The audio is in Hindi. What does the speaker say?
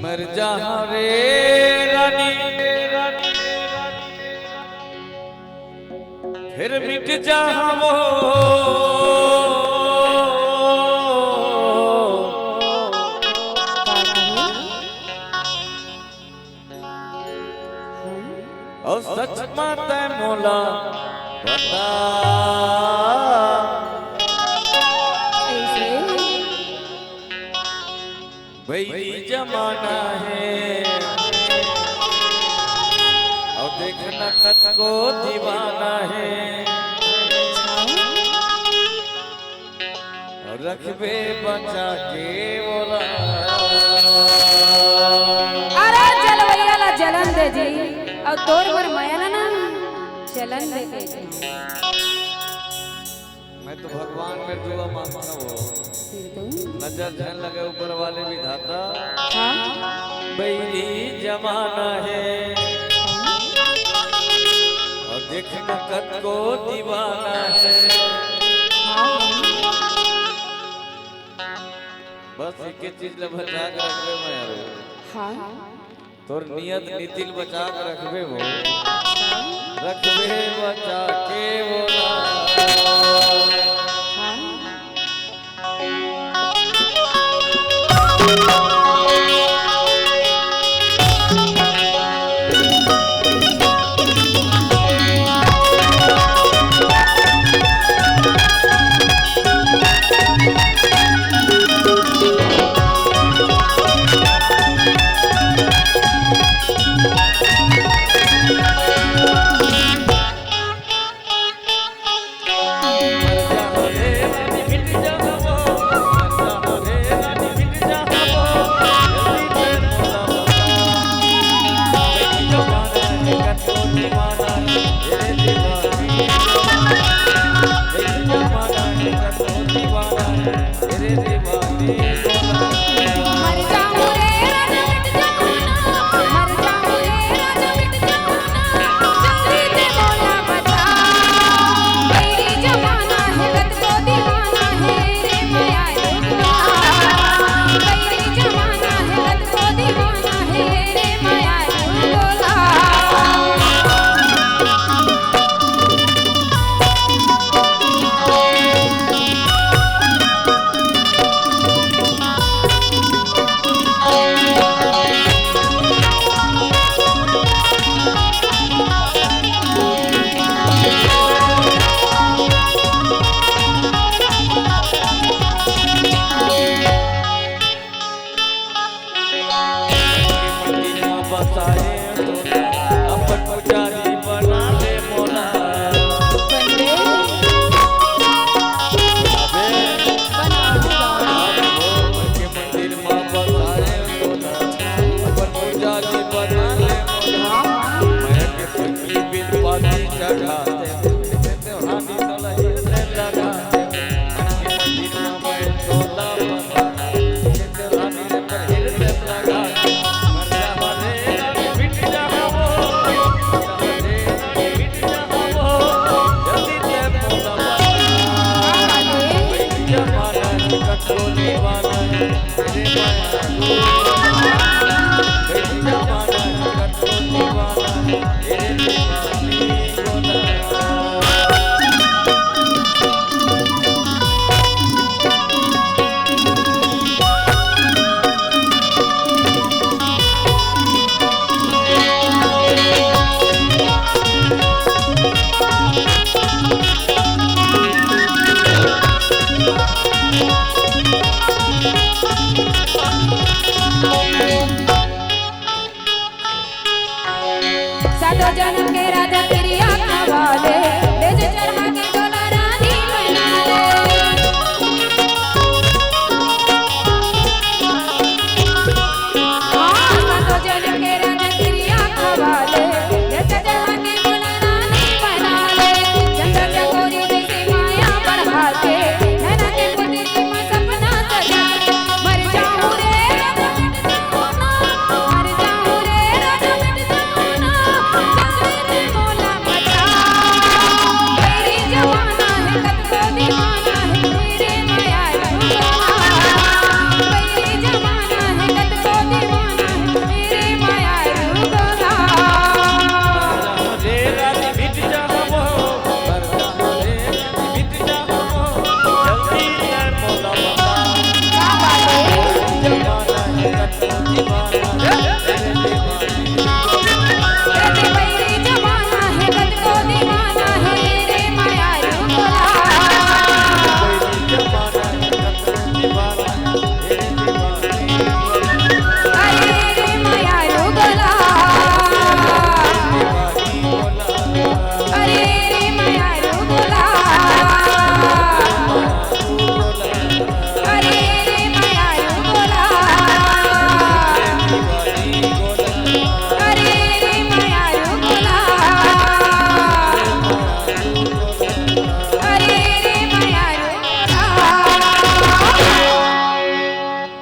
मर जा रे रानी फिर मिट जा वो और सच माता मोला बता वही जमाना है और देखना कद को दीवाना है और रखबे बचा के बोला। अरे चल भैया ला जलन दे जी और तोर पर माया ना जलन दे के मैं तो भगवान में दुआ मांगता हूँ नजर झन लगे ऊपर वाले विधाता बैरी जमाना है और देखना कद को दीवाना है बस एक चीज ले बचा के रखबे मैं तोर नियत नीतिल बचा के रखबे वो रखबे बचा के बोला। जन्म के राजा तेरी आत्मा वाले